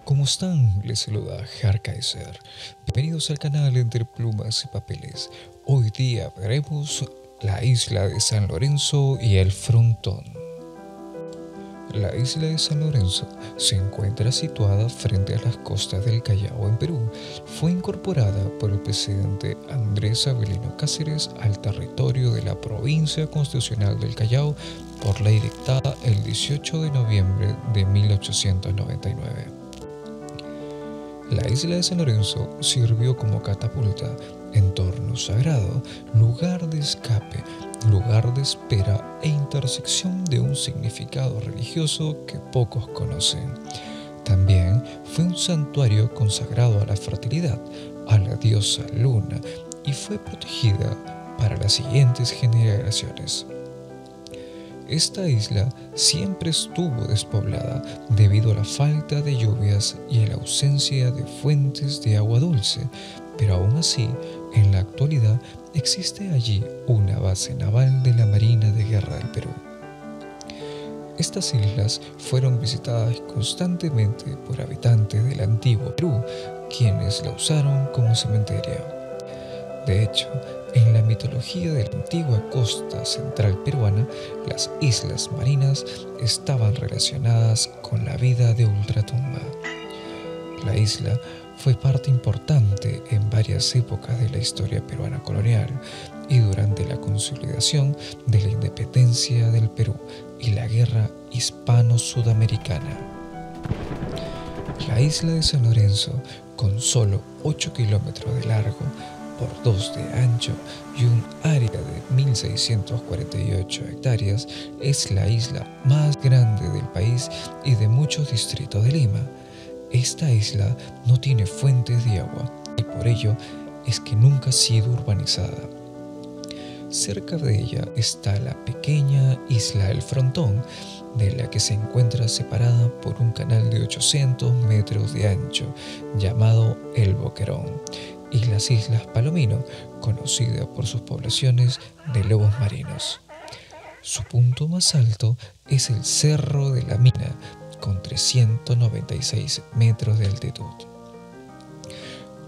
¿Cómo están? Les saluda Har Kaiser. Bienvenidos al canal Entre Plumas y Papeles. Hoy día veremos la isla de San Lorenzo y el frontón. La isla de San Lorenzo se encuentra situada frente a las costas del Callao en Perú. Fue incorporada por el presidente Andrés Avelino Cáceres al territorio de la provincia constitucional del Callao por ley dictada el 18 de noviembre de 1899. La isla de San Lorenzo sirvió como catapulta, entorno sagrado, lugar de escape, lugar de espera e intersección de un significado religioso que pocos conocen. También fue un santuario consagrado a la fertilidad, a la diosa Luna, y fue protegida para las siguientes generaciones. Esta isla siempre estuvo despoblada debido a la falta de lluvias y a la ausencia de fuentes de agua dulce, pero aún así, en la actualidad existe allí una base naval de la Marina de Guerra del Perú. Estas islas fueron visitadas constantemente por habitantes del antiguo Perú, quienes la usaron como cementerio. De hecho, en la mitología de la antigua costa central peruana, las islas marinas estaban relacionadas con la vida de ultratumba. La isla fue parte importante en varias épocas de la historia peruana colonial y durante la consolidación de la independencia del Perú y la guerra hispano-sudamericana. La isla de San Lorenzo, con solo 8 kilómetros de largo, por 2 de ancho y un área de 1.648 hectáreas, es la isla más grande del país y de muchos distritos de Lima. Esta isla no tiene fuentes de agua y por ello es que nunca ha sido urbanizada. Cerca de ella está la pequeña isla El Frontón, de la que se encuentra separada por un canal de 800 metros de ancho llamado El Boquerón, y las Islas Palomino, conocida por sus poblaciones de lobos marinos. Su punto más alto es el Cerro de la Mina, con 396 metros de altitud.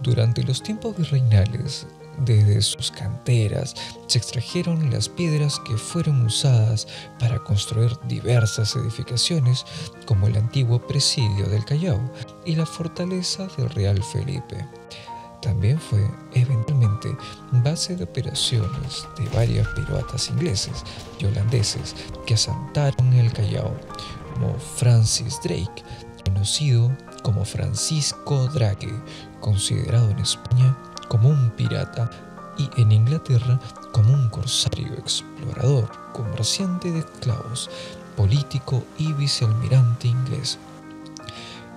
Durante los tiempos virreinales, desde sus canteras se extrajeron las piedras que fueron usadas para construir diversas edificaciones, como el antiguo presidio del Callao y la fortaleza del Real Felipe. También fue, eventualmente, base de operaciones de varios piratas ingleses y holandeses que asaltaron el Callao, como Francis Drake, conocido como Francisco Drake, considerado en España como un pirata y en Inglaterra como un corsario, explorador, comerciante de esclavos, político y vicealmirante inglés.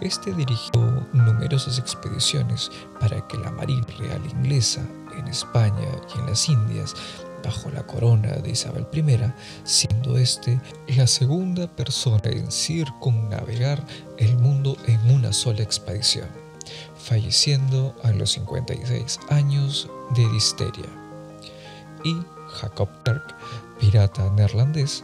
Este dirigió numerosas expediciones para que la Marina Real Inglesa en España y en las Indias, bajo la corona de Isabel I, siendo este la segunda persona en circunnavegar el mundo en una sola expedición, falleciendo a los 56 años de disteria. Y Jacob Clerk, pirata neerlandés,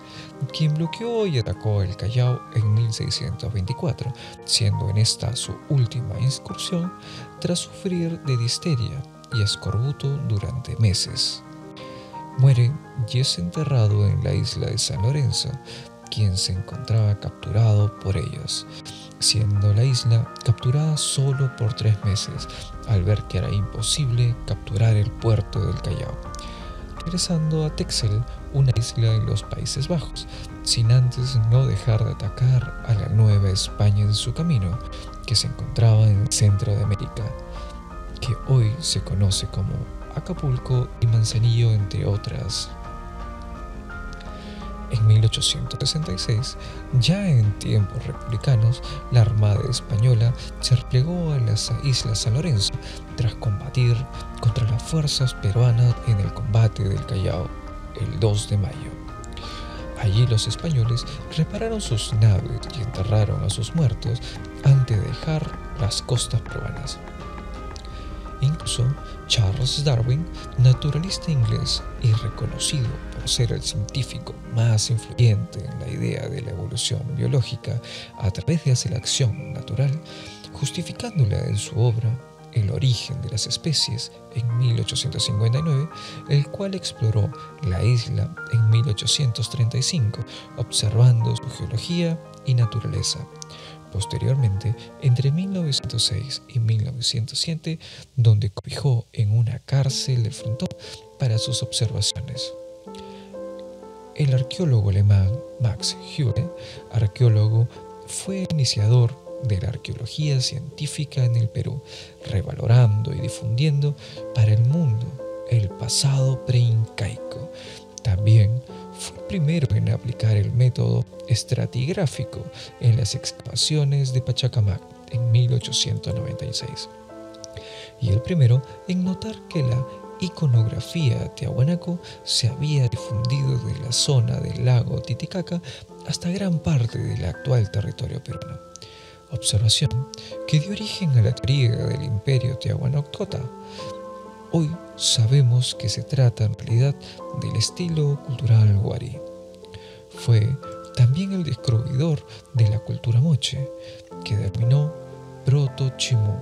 quien bloqueó y atacó el Callao en 1624, siendo en esta su última incursión tras sufrir de disteria y escorbuto durante meses. Muere y es enterrado en la isla de San Lorenzo, quien se encontraba capturado por ellos, siendo la isla capturada solo por 3 meses, al ver que era imposible capturar el puerto del Callao, regresando a Texel, una isla en los Países Bajos, sin antes no dejar de atacar a la Nueva España en su camino, que se encontraba en el centro de América, que hoy se conoce como Acapulco y Manzanillo, entre otras. En 1866, ya en tiempos republicanos, la Armada Española se replegó a las Islas San Lorenzo tras combatir contra las fuerzas peruanas en el combate del Callao el 2 de mayo. Allí los españoles repararon sus naves y enterraron a sus muertos antes de dejar las costas peruanas. Incluso Charles Darwin, naturalista inglés y reconocido por ser el científico más influyente en la idea de la evolución biológica a través de la selección natural, justificándola en su obra El origen de las especies en 1859, el cual exploró la isla en 1835, observando su geología y naturaleza. Posteriormente, entre 1906 y 1907, donde cobijó en una cárcel de frontón para sus observaciones. El arqueólogo alemán Max Hügel, arqueólogo, fue iniciador de la arqueología científica en el Perú, revalorando y difundiendo para el mundo el pasado preincaico. También fue el primero en aplicar el método estratigráfico en las excavaciones de Pachacamac en 1896. Y el primero en notar que la iconografía tiahuanaco se había difundido de la zona del lago Titicaca hasta gran parte del actual territorio peruano. Observación que dio origen a la teoría del imperio Tiahuanacotta. Hoy sabemos que se trata en realidad del estilo cultural Wari. Fue también el descubridor de la cultura moche, que denominó Proto-Chimú,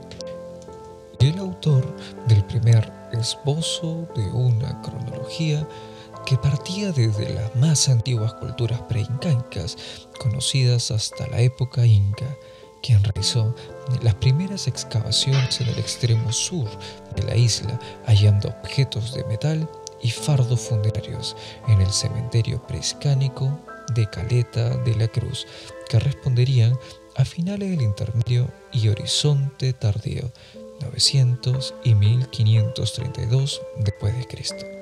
y el autor del primer esbozo de una cronología que partía desde las más antiguas culturas preincaicas, conocidas hasta la época inca, quien realizó las primeras excavaciones en el extremo sur de la isla, hallando objetos de metal y fardos funerarios en el cementerio prehispánico de Caleta de la Cruz, que responderían a finales del Intermedio y Horizonte Tardío, 900 y 1532 d.C.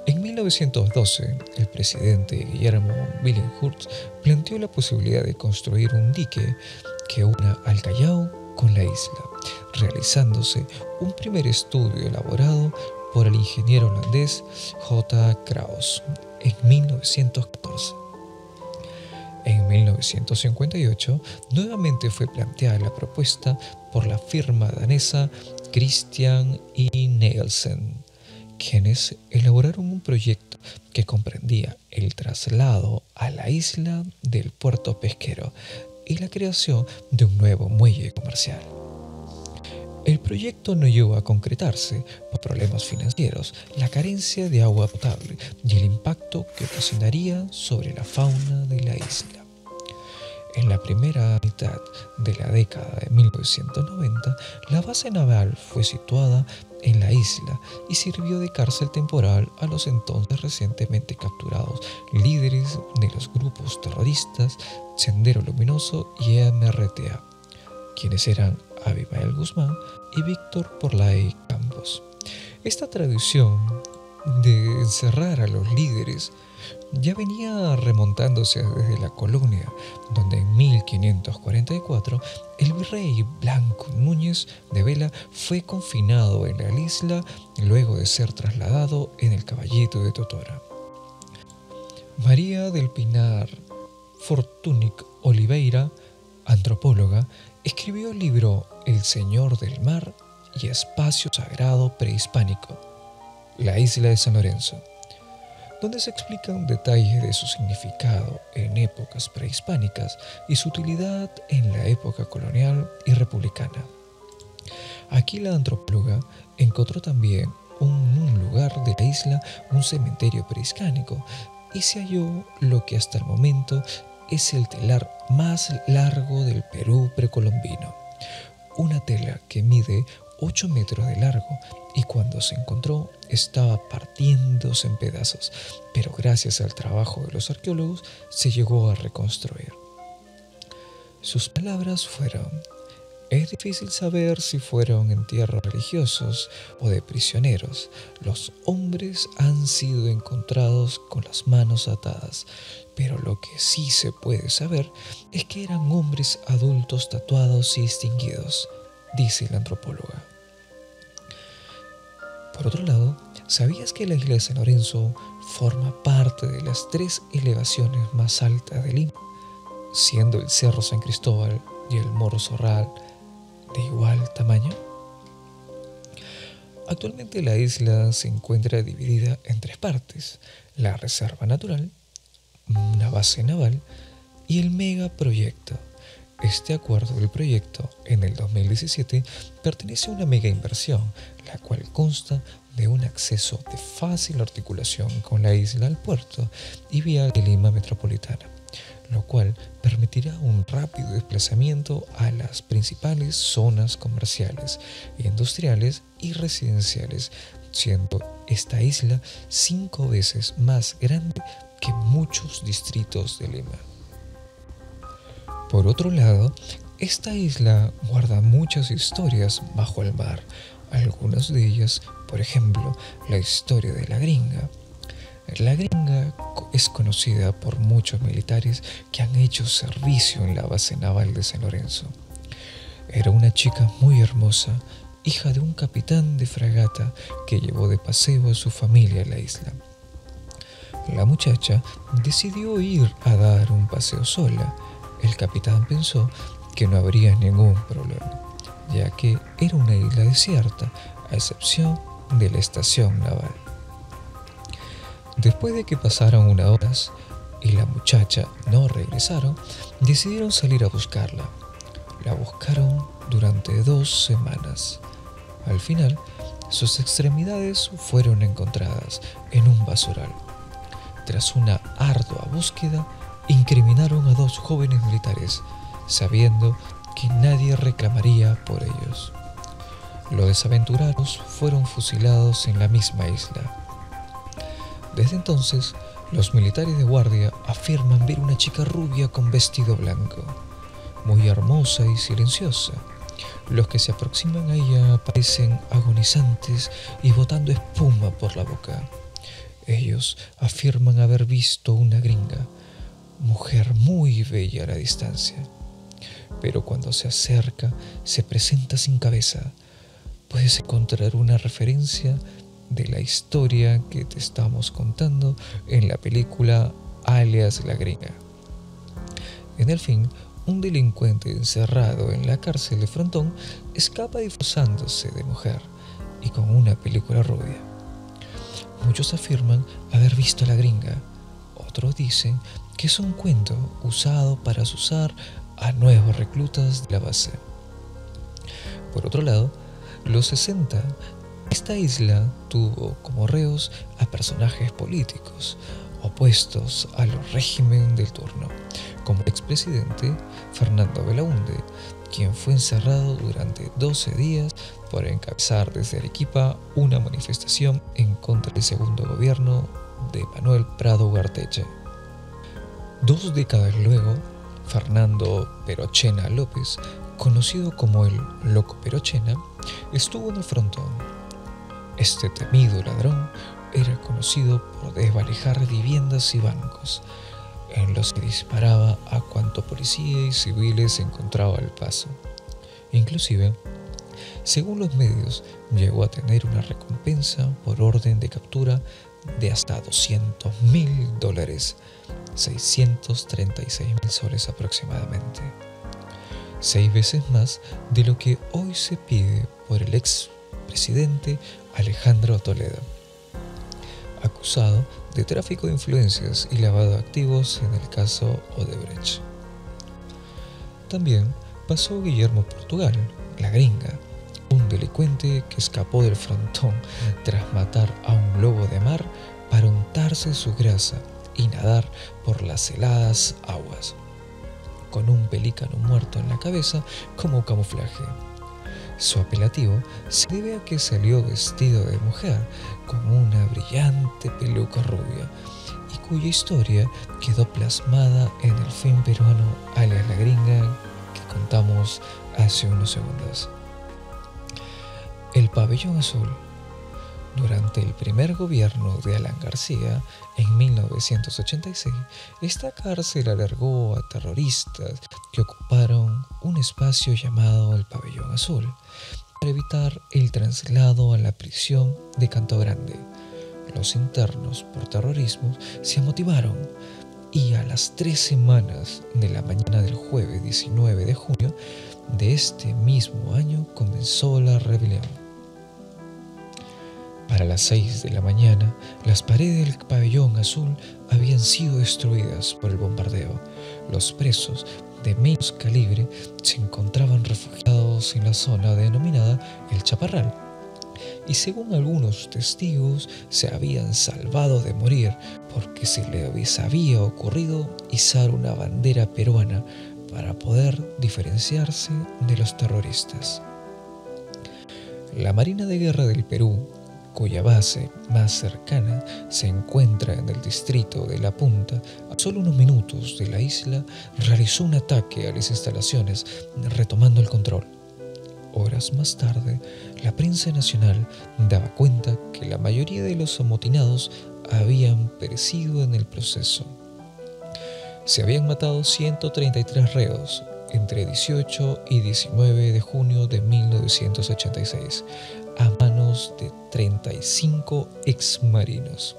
En 1912, el presidente Guillermo Billinghurst planteó la posibilidad de construir un dique que una al Callao con la isla, realizándose un primer estudio elaborado por el ingeniero holandés J. Kraus en 1914. En 1958, nuevamente fue planteada la propuesta por la firma danesa Christian y Nielsen, quienes elaboraron un proyecto que comprendía el traslado a la isla del puerto pesquero y la creación de un nuevo muelle comercial. El proyecto no llegó a concretarse por problemas financieros, la carencia de agua potable y el impacto que ocasionaría sobre la fauna de la isla. En la primera mitad de la década de 1990, la base naval fue situada en la isla y sirvió de cárcel temporal a los entonces recientemente capturados líderes de los grupos terroristas Sendero Luminoso y MRTA, quienes eran Abimael Guzmán y Víctor Porlay Campos. Esta tradición de encerrar a los líderes ya venía remontándose desde la colonia, donde en 1544 el virrey Blanco Núñez de Vela fue confinado en la isla luego de ser trasladado en el Caballito de Totora. María del Pinar Fortunic Oliveira, antropóloga, escribió el libro El Señor del Mar y Espacio Sagrado Prehispánico, la isla de San Lorenzo, donde se explican detalles de su significado en épocas prehispánicas y su utilidad en la época colonial y republicana. Aquí la antropóloga encontró también en un lugar de la isla un cementerio prehispánico y se halló lo que hasta el momento es el telar más largo del Perú precolombino, una tela que mide 8 metros de largo y cuando se encontró estaba partiéndose en pedazos, pero gracias al trabajo de los arqueólogos se llegó a reconstruir. Sus palabras fueron: es difícil saber si fueron entierros religiosos o de prisioneros. Los hombres han sido encontrados con las manos atadas, pero lo que sí se puede saber es que eran hombres adultos tatuados y distinguidos, dice la antropóloga. Por otro lado, ¿sabías que la isla de San Lorenzo forma parte de las 3 elevaciones más altas de Lima, siendo el Cerro San Cristóbal y el Morro Zorral de igual tamaño? Actualmente la isla se encuentra dividida en 3 partes: la reserva natural, una base naval y el megaproyecto, Este acuerdo del proyecto, en el 2017, pertenece a una mega inversión, la cual consta de un acceso de fácil articulación con la isla al puerto y vía de Lima metropolitana, lo cual permitirá un rápido desplazamiento a las principales zonas comerciales, industriales y residenciales, siendo esta isla 5 veces más grande que muchos distritos de Lima. Por otro lado, esta isla guarda muchas historias bajo el mar, algunas de ellas, por ejemplo, la historia de la Gringa. La Gringa es conocida por muchos militares que han hecho servicio en la base naval de San Lorenzo. Era una chica muy hermosa, hija de un capitán de fragata que llevó de paseo a su familia a la isla. La muchacha decidió ir a dar un paseo sola. El capitán pensó que no habría ningún problema, ya que era una isla desierta, a excepción de la estación naval. Después de que pasaron unas horas y la muchacha no regresaron, decidieron salir a buscarla. La buscaron durante 2 semanas. Al final, sus extremidades fueron encontradas en un basural. Tras una ardua búsqueda, incriminaron a 2 jóvenes militares, sabiendo que nadie reclamaría por ellos. Los desaventurados fueron fusilados en la misma isla. Desde entonces, los militares de guardia afirman ver una chica rubia con vestido blanco, muy hermosa y silenciosa. Los que se aproximan a ella parecen agonizantes y botando espuma por la boca. Ellos afirman haber visto una gringa, mujer muy bella a la distancia, pero cuando se acerca se presenta sin cabeza. Puedes encontrar una referencia de la historia que te estamos contando en la película Alias la Gringa. En el fin, un delincuente encerrado en la cárcel de Frontón escapa disfrazándose de mujer y con una película rubia. Muchos afirman haber visto a la gringa, otros dicen que es un cuento usado para asusar a nuevos reclutas de la base. Por otro lado, los 60, esta isla tuvo como reos a personajes políticos opuestos a los régimen del turno, como el expresidente Fernando Belaúnde, quien fue encerrado durante 12 días por encabezar desde Arequipa una manifestación en contra del segundo gobierno de Manuel Prado Ugarteche. 2 décadas luego, Fernando Perochena López, conocido como el Loco Perochena, estuvo en el Frontón. Este temido ladrón era conocido por desvalijar viviendas y bancos, en los que disparaba a cuanto policía y civiles encontraba al paso. Inclusive, según los medios, llegó a tener una recompensa por orden de captura de hasta $200.000, 636.000 soles aproximadamente, 6 veces más de lo que hoy se pide por el expresidente Alejandro Toledo, acusado de tráfico de influencias y lavado de activos en el caso Odebrecht. También pasó Guillermo Portugal, la gringa, un delincuente que escapó del Frontón tras matar a un lobo de mar para untarse su grasa y nadar por las heladas aguas, con un pelícano muerto en la cabeza como camuflaje. Su apelativo se debe a que salió vestido de mujer con una brillante peluca rubia y cuya historia quedó plasmada en el film peruano Alias la Gringa que contamos hace unos segundos. El Pabellón Azul. Durante el primer gobierno de Alan García, en 1986, esta cárcel albergó a terroristas que ocuparon un espacio llamado el Pabellón Azul para evitar el traslado a la prisión de Canto Grande. Los internos por terrorismo se motivaron y a las 3 semanas de la mañana del jueves 19 de junio de este mismo año comenzó la rebelión. Para las 6 de la mañana, las paredes del Pabellón Azul habían sido destruidas por el bombardeo. Los presos de menos calibre se encontraban refugiados en la zona denominada El Chaparral, y según algunos testigos se habían salvado de morir porque se les había ocurrido izar una bandera peruana para poder diferenciarse de los terroristas. La Marina de Guerra del Perú, cuya base más cercana se encuentra en el distrito de La Punta, a solo unos minutos de la isla, realizó un ataque a las instalaciones, retomando el control. Horas más tarde, la prensa nacional daba cuenta que la mayoría de los amotinados habían perecido en el proceso. Se habían matado 133 reos entre 18 y 19 de junio de 1986 a manos de 35 exmarinos.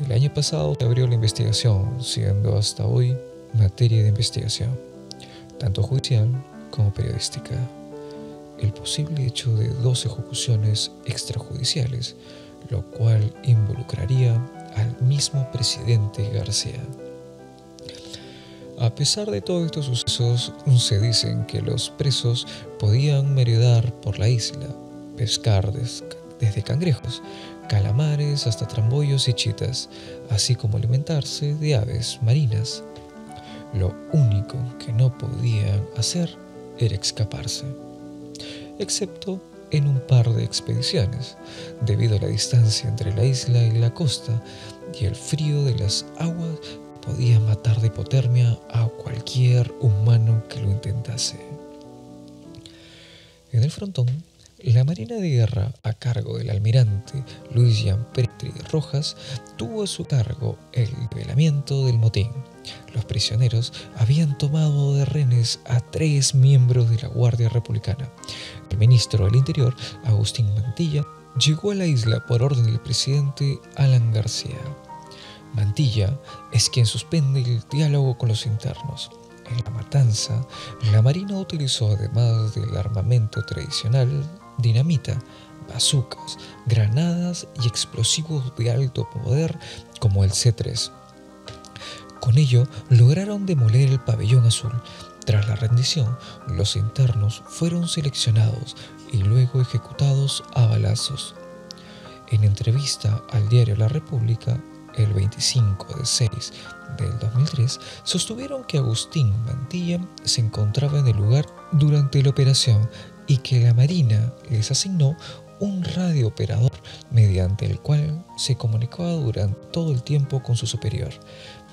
El año pasado se abrió la investigación, siendo hasta hoy materia de investigación, tanto judicial como periodística, el posible hecho de 2 ejecuciones extrajudiciales, lo cual involucraría al mismo presidente García. A pesar de todos estos sucesos, se dicen que los presos podían merodear por la isla, pescar desde cangrejos, calamares hasta trambollos y chitas, así como alimentarse de aves marinas. Lo único que no podían hacer era escaparse, excepto en un par de expediciones, debido a la distancia entre la isla y la costa y el frío de las aguas. Podía matar de hipotermia a cualquier humano que lo intentase. En el frontón, la Marina de Guerra, a cargo del almirante Luis Jean Petri Rojas, tuvo a su cargo el nivelamiento del motín. Los prisioneros habían tomado de rehenes a 3 miembros de la Guardia Republicana. El ministro del Interior, Agustín Mantilla, llegó a la isla por orden del presidente Alan García. Mantilla es quien suspende el diálogo con los internos. En la matanza, la Marina utilizó, además del armamento tradicional, dinamita, bazucas, granadas y explosivos de alto poder como el C3. Con ello, lograron demoler el pabellón azul. Tras la rendición, los internos fueron seleccionados y luego ejecutados a balazos. En entrevista al diario La República, el 25 de 6 del 2003, sostuvieron que Agustín Mantilla se encontraba en el lugar durante la operación y que la Marina les asignó un radiooperador mediante el cual se comunicaba durante todo el tiempo con su superior,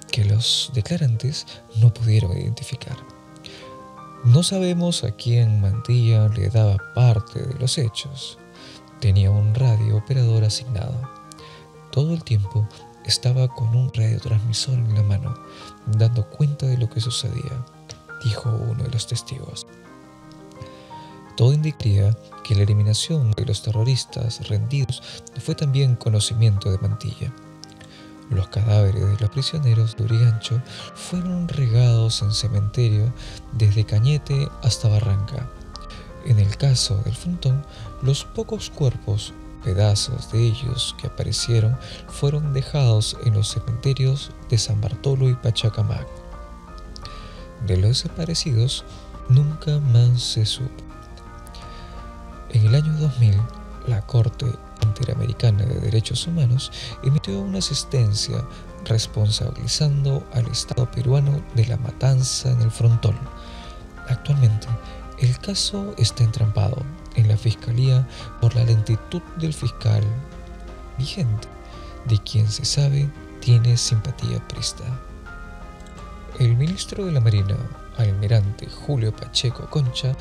que los declarantes no pudieron identificar. No sabemos a quién Mantilla le daba parte de los hechos. Tenía un radiooperador asignado. Todo el tiempo estaba con un radiotransmisor en la mano, dando cuenta de lo que sucedía, dijo uno de los testigos. Todo indicaría que la eliminación de los terroristas rendidos fue también conocimiento de Mantilla. Los cadáveres de los prisioneros de Lurigancho fueron regados en cementerio desde Cañete hasta Barranca. En el caso del Frontón, los pocos cuerpos, pedazos de ellos que aparecieron, fueron dejados en los cementerios de San Bartolo y Pachacamac. De los desaparecidos, nunca más se supo. En el año 2000, la Corte Interamericana de Derechos Humanos emitió una sentencia responsabilizando al Estado peruano de la matanza en el Frontón. Actualmente, el caso está entrampado en la Fiscalía por la lentitud del fiscal vigente, de quien se sabe tiene simpatía priista. El ministro de la Marina, almirante Julio Pacheco Concha,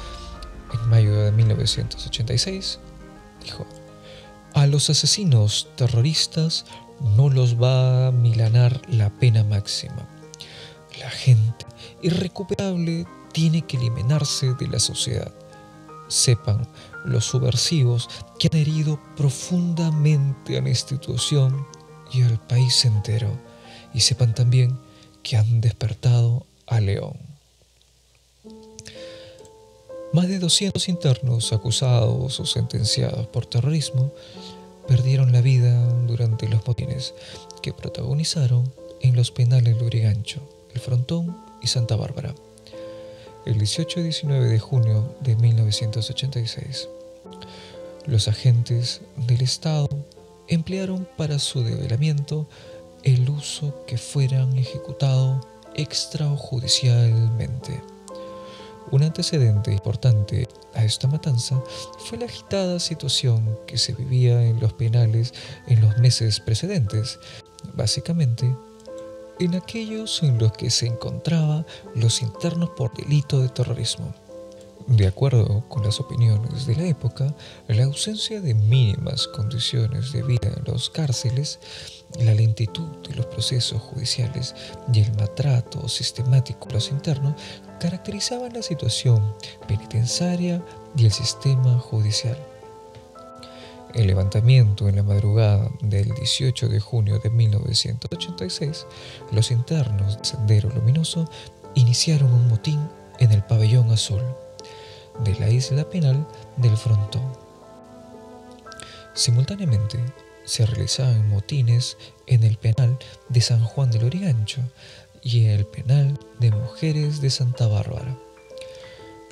en mayo de 1986, dijo: "A los asesinos terroristas no los va a milanar la pena máxima. La gente irrecuperable tiene que eliminarse de la sociedad. Sepan los subversivos que han herido profundamente a la institución y al país entero, y sepan también que han despertado a León". Más de 200 internos acusados o sentenciados por terrorismo perdieron la vida durante los motines que protagonizaron en los penales Lurigancho, El Frontón y Santa Bárbara. el 18 y 19 de junio de 1986. Los agentes del Estado emplearon para su develamiento el uso que fueran ejecutado extrajudicialmente. Un antecedente importante a esta matanza fue la agitada situación que se vivía en los penales en los meses precedentes, básicamente en aquellos en los que se encontraban los internos por delito de terrorismo. De acuerdo con las opiniones de la época, la ausencia de mínimas condiciones de vida en las cárceles, la lentitud de los procesos judiciales y el maltrato sistemático a los internos caracterizaban la situación penitenciaria y el sistema judicial. El levantamiento en la madrugada del 18 de junio de 1986, los internos de Sendero Luminoso iniciaron un motín en el Pabellón Azul de la isla penal del Frontón. Simultáneamente, se realizaban motines en el penal de San Juan del Lurigancho y en el penal de mujeres de Santa Bárbara.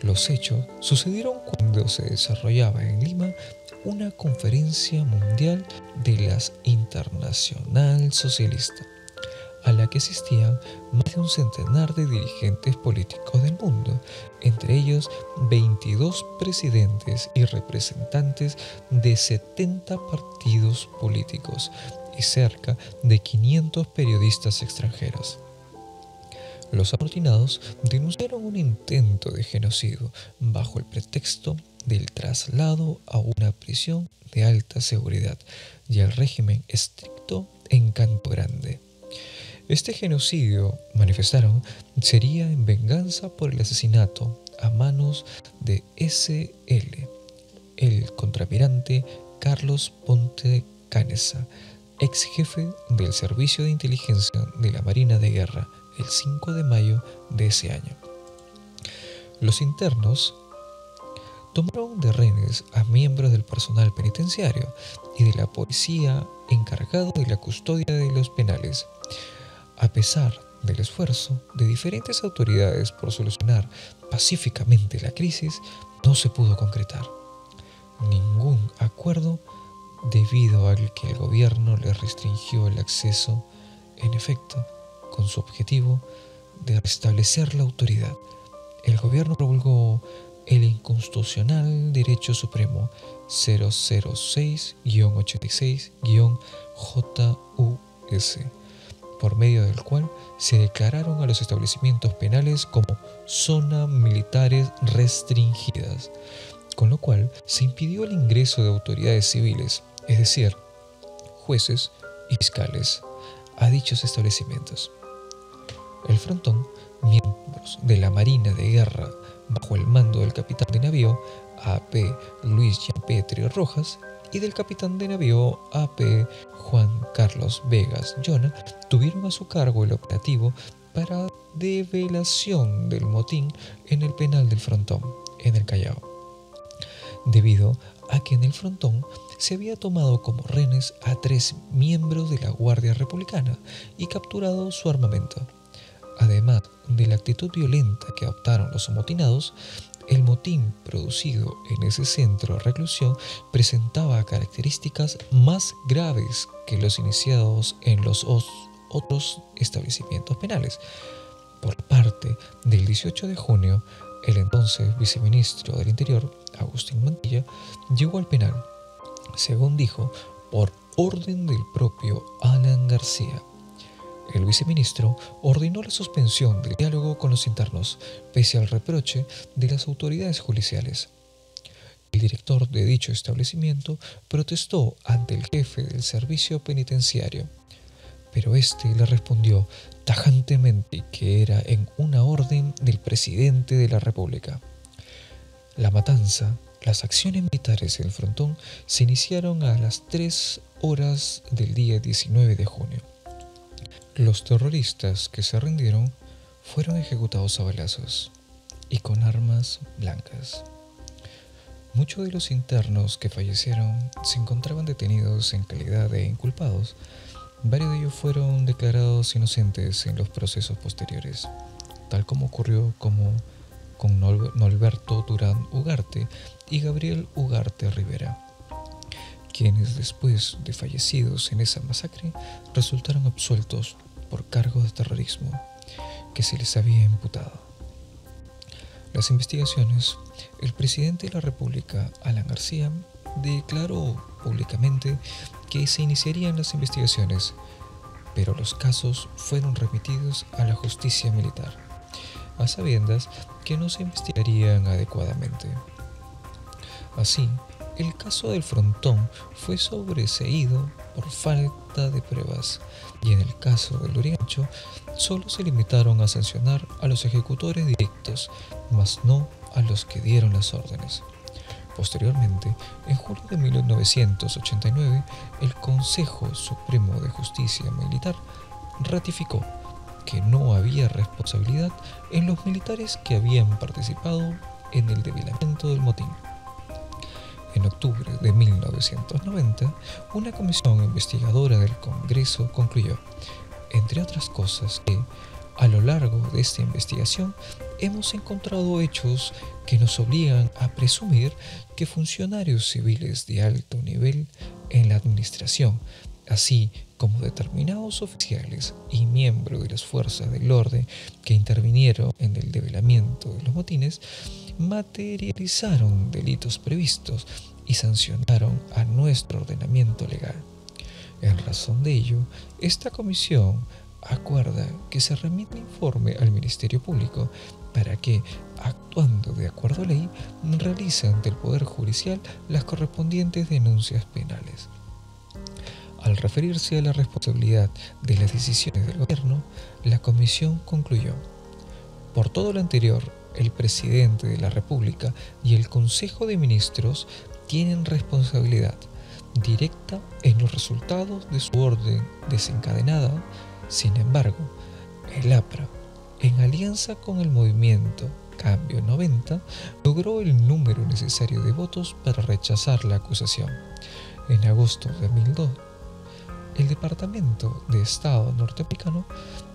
Los hechos sucedieron cuando se desarrollaba en Lima una conferencia mundial de las Internacional Socialista, a la que asistían más de un centenar de dirigentes políticos del mundo, entre ellos 22 presidentes y representantes de 70 partidos políticos y cerca de 500 periodistas extranjeros. Los amotinados denunciaron un intento de genocidio bajo el pretexto del traslado a una prisión de alta seguridad y el régimen estricto en Canto Grande. Este genocidio, manifestaron, sería en venganza por el asesinato a manos de S.L., el contraalmirante Carlos Ponte Canessa, ex jefe del Servicio de Inteligencia de la Marina de Guerra, el 5 de mayo de ese año. Los internos tomaron de rehenes a miembros del personal penitenciario y de la policía encargado de la custodia de los penales. A pesar del esfuerzo de diferentes autoridades por solucionar pacíficamente la crisis, no se pudo concretar ningún acuerdo debido al que el gobierno les restringió el acceso, en efecto, con su objetivo de restablecer la autoridad. El gobierno promulgó el Inconstitucional Derecho Supremo 006-86-JUS, por medio del cual se declararon a los establecimientos penales como zonas militares restringidas, con lo cual se impidió el ingreso de autoridades civiles, es decir, jueces y fiscales, a dichos establecimientos. El Frontón, miembros de la Marina de Guerra bajo el mando del capitán de navío A.P. Luis Gianpetri Rojas y del capitán de navío A.P. Juan Carlos Vegas Llona, tuvieron a su cargo el operativo para develación del motín en el penal del Frontón, en el Callao, debido a que en el Frontón se había tomado como rehenes a 3 miembros de la Guardia Republicana y capturado su armamento. Además de la actitud violenta que adoptaron los amotinados, el motín producido en ese centro de reclusión presentaba características más graves que los iniciados en los otros establecimientos penales. Por parte del 18 de junio, el entonces viceministro del Interior, Agustín Mantilla, llegó al penal, según dijo, por orden del propio Alan García. El viceministro ordenó la suspensión del diálogo con los internos, pese al reproche de las autoridades judiciales. El director de dicho establecimiento protestó ante el jefe del servicio penitenciario, pero este le respondió tajantemente que era en una orden del presidente de la República. La matanza, las acciones militares en el Frontón se iniciaron a las 3 horas del día 19 de junio. Los terroristas que se rindieron fueron ejecutados a balazos y con armas blancas. Muchos de los internos que fallecieron se encontraban detenidos en calidad de inculpados. Varios de ellos fueron declarados inocentes en los procesos posteriores, tal como ocurrió como con Norberto Durán Ugarte y Gabriel Ugarte Rivera, quienes después de fallecidos en esa masacre resultaron absueltos por cargos de terrorismo que se les había imputado. Las investigaciones. El presidente de la República, Alan García, declaró públicamente que se iniciarían las investigaciones, pero los casos fueron remitidos a la justicia militar, a sabiendas que no se investigarían adecuadamente. Así, el caso del Frontón fue sobreseído por falta de pruebas, y en el caso del Lurigancho solo se limitaron a sancionar a los ejecutores directos, mas no a los que dieron las órdenes. Posteriormente, en julio de 1989, el Consejo Supremo de Justicia Militar ratificó que no había responsabilidad en los militares que habían participado en el debilitamiento del motín. En octubre de 1990, una comisión investigadora del Congreso concluyó, entre otras cosas, que a lo largo de esta investigación hemos encontrado hechos que nos obligan a presumir que funcionarios civiles de alto nivel en la administración, así como determinados oficiales y miembros de las fuerzas del orden que intervinieron en el develamiento de los motines, materializaron delitos previstos y sancionaron a nuestro ordenamiento legal. En razón de ello, esta comisión acuerda que se remita informe al Ministerio Público para que, actuando de acuerdo a ley, realice ante el Poder Judicial las correspondientes denuncias penales. Al referirse a la responsabilidad de las decisiones del gobierno, la comisión concluyó: por todo lo anterior, el presidente de la República y el Consejo de Ministros tienen responsabilidad directa en los resultados de su orden desencadenada. Sin embargo, el APRA, en alianza con el movimiento Cambio 90, logró el número necesario de votos para rechazar la acusación. En agosto de 2002, el Departamento de Estado norteamericano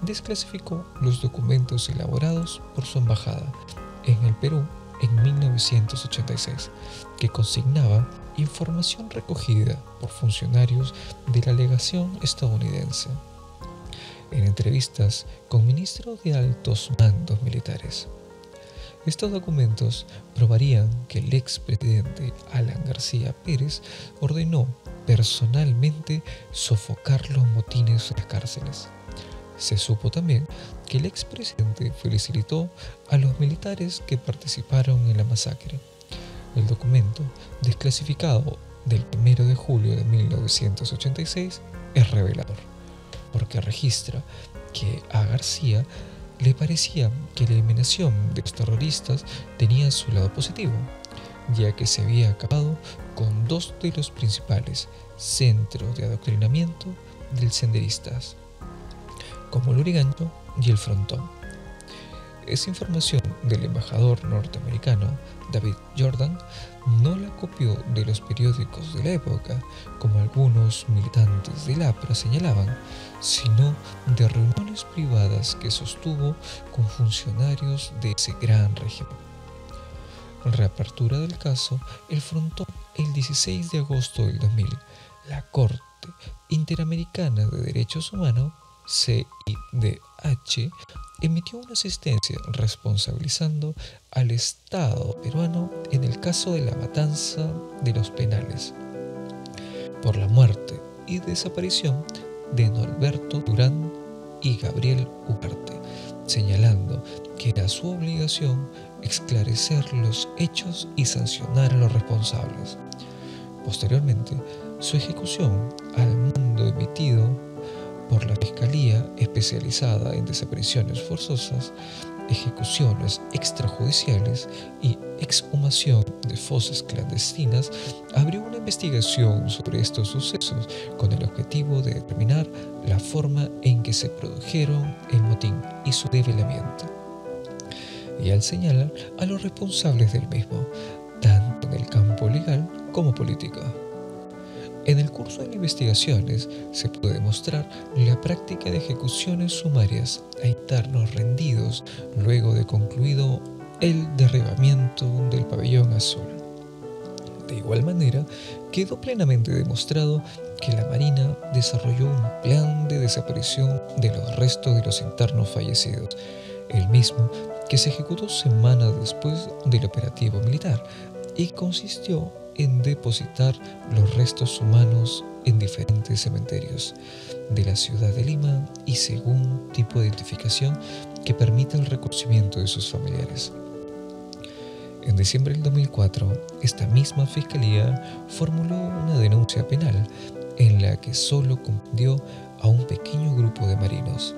desclasificó los documentos elaborados por su embajada en el Perú en 1986, que consignaba información recogida por funcionarios de la legación estadounidense. En entrevistas con ministros de altos mandos militares, estos documentos probarían que el expresidente Alan García Pérez ordenó personalmente sofocar los motines en las cárceles. Se supo también que el expresidente felicitó a los militares que participaron en la masacre. El documento, desclasificado del 1 de julio de 1986, es revelador, porque registra que a García le parecía que la eliminación de los terroristas tenía su lado positivo, ya que se había acabado con dos de los principales centros de adoctrinamiento del senderistas, como el Lurigancho y el Frontón. Esa información del embajador norteamericano David Jordan no la copió de los periódicos de la época, como algunos militantes del APRA señalaban, sino de reuniones privadas que sostuvo con funcionarios de ese gran régimen. Reapertura del caso El Frontón el 16 de agosto del 2000. La Corte Interamericana de Derechos Humanos, CIDH, emitió una sentencia responsabilizando al Estado peruano en el caso de la matanza de los Penales por la muerte y desaparición de Norberto Durán y Gabriel Ugarte, señalando que era su obligación esclarecer los hechos y sancionar a los responsables. Posteriormente, su ejecución al mando emitido por la Fiscalía Especializada en Desapariciones Forzosas, Ejecuciones Extrajudiciales y Exhumación de Fosas Clandestinas, abrió una investigación sobre estos sucesos con el objetivo de determinar la forma en que se produjeron el motín y su develamiento, y al señalar a los responsables del mismo, tanto en el campo legal como político. En el curso de investigaciones se puede demostrar la práctica de ejecuciones sumarias a internos rendidos luego de concluido el derribamiento del pabellón azul. De igual manera, quedó plenamente demostrado que la Marina desarrolló un plan de desaparición de los restos de los internos fallecidos, el mismo que se ejecutó semanas después del operativo militar y consistió en depositar los restos humanos en diferentes cementerios de la ciudad de Lima y según tipo de identificación que permita el reconocimiento de sus familiares. En diciembre del 2004, esta misma fiscalía formuló una denuncia penal en la que solo comprendió a un pequeño grupo de marinos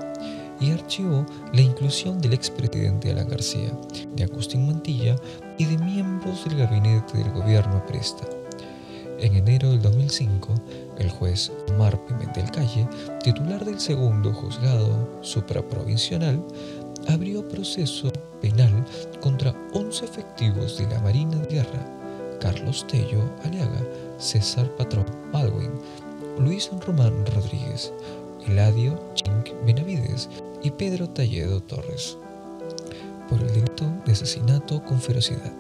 y archivó la inclusión del expresidente Alan García, de Agustín Mantilla y de miembros del gabinete del gobierno aprista. En enero del 2005, el juez Omar Pimentel Calle, titular del segundo juzgado supraprovincial, abrió proceso penal contra 11 efectivos de la Marina de Guerra: Carlos Tello Aliaga, César Patrón Baldwin, Luis Román Rodríguez, Eladio Chink Benavides y Pedro Talledo Torres, por el delito de asesinato con ferocidad,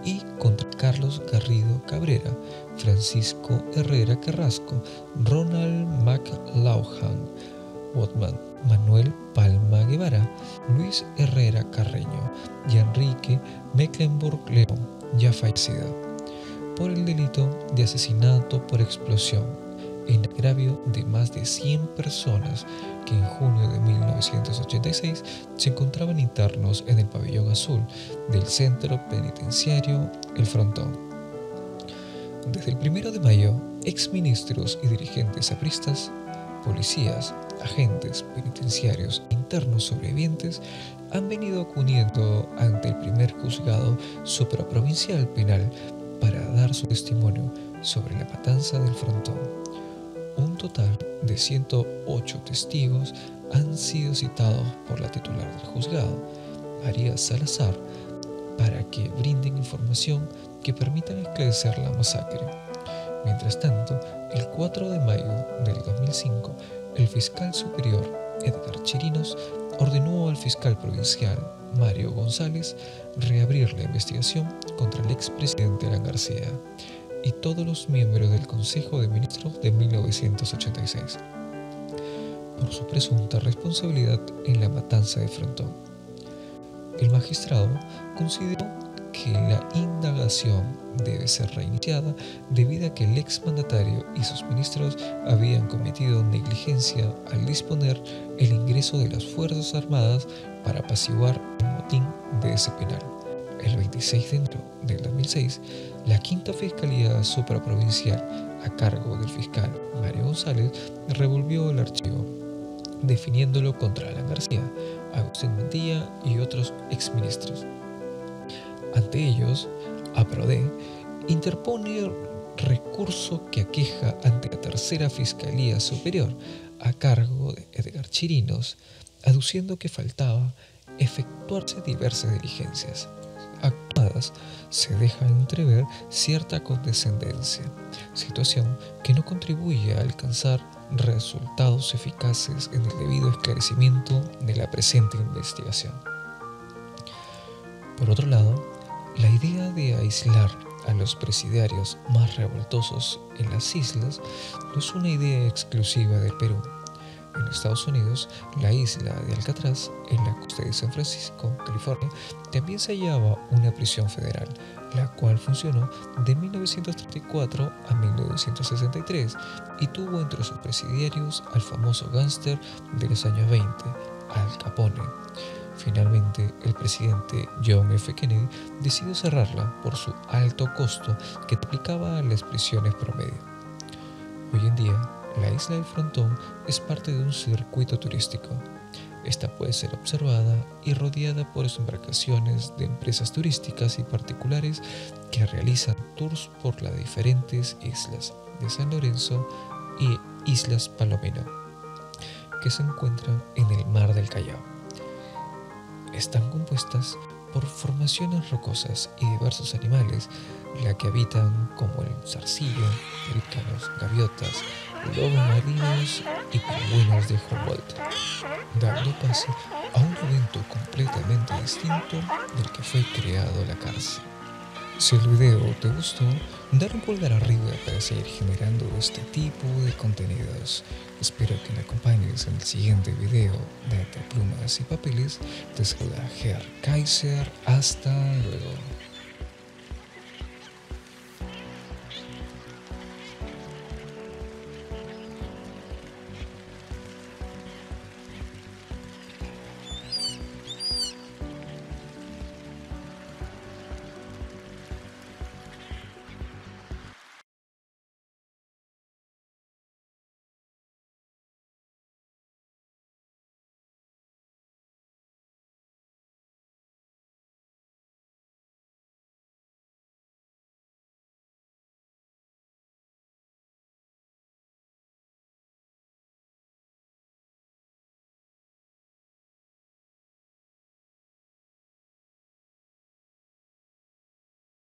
y contra Carlos Garrido Cabrera, Francisco Herrera Carrasco, Ronald McLauchan Botman, Manuel Palma Guevara, Luis Herrera Carreño y Enrique Mecklenburg León, ya fallecida, por el delito de asesinato por explosión en agravio de más de 100 personas que en junio de 1986 se encontraban internos en el pabellón azul del centro penitenciario El Frontón. Desde el 1 de mayo, exministros y dirigentes apristas, policías, agentes penitenciarios internos sobrevivientes han venido acudiendo ante el primer juzgado supraprovincial penal para dar su testimonio sobre la matanza del Frontón. Un total de 108 testigos han sido citados por la titular del juzgado, María Salazar, para que brinden información que permitan esclarecer la masacre. Mientras tanto, el 4 de mayo del 2005, el fiscal superior Edgar Chirinos ordenó al fiscal provincial Mario González reabrir la investigación contra el expresidente Alan García y todos los miembros del Consejo de Ministros de 1986 por su presunta responsabilidad en la matanza de Frontón. El magistrado consideró que la indagación debe ser reiniciada debido a que el exmandatario y sus ministros habían cometido negligencia al disponer el ingreso de las Fuerzas Armadas para apaciguar el motín de ese penal. El 26 de enero del 2006, la Quinta Fiscalía Supraprovincial, a cargo del fiscal Mario González, revolvió el archivo, definiéndolo contra Alan García, Agustín Mantilla y otros exministros. Ante ellos, APRODE interpone recurso que aqueja ante la Tercera Fiscalía Superior, a cargo de Edgar Chirinos, aduciendo que faltaba efectuarse diversas diligencias actuadas, se deja entrever cierta condescendencia, situación que no contribuye a alcanzar resultados eficaces en el debido esclarecimiento de la presente investigación. Por otro lado, la idea de aislar a los presidiarios más revoltosos en las islas no es una idea exclusiva del Perú. En Estados Unidos, la isla de Alcatraz, en la costa de San Francisco, California, también se hallaba una prisión federal, la cual funcionó de 1934 a 1963 y tuvo entre sus presidiarios al famoso gángster de los años 20, Al Capone. Finalmente, el presidente John F. Kennedy decidió cerrarla por su alto costo que triplicaba a las prisiones promedio. Hoy en día, la isla del Frontón es parte de un circuito turístico. Esta puede ser observada y rodeada por embarcaciones de empresas turísticas y particulares que realizan tours por las diferentes islas de San Lorenzo y Islas Palomino, que se encuentran en el mar del Callao. Están compuestas por formaciones rocosas y diversos animales, la que habitan como el zarcillo, pelícanos, gaviotas, lobos marinos y pingüinos de Humboldt, dando paso a un evento completamente distinto del que fue creado la cárcel. Si el video te gustó, dale un pulgar arriba para seguir generando este tipo de contenidos. Espero que me acompañes en el siguiente video de Entre Plumas y Papeles. Te saluda Ger Kaiser. Hasta luego.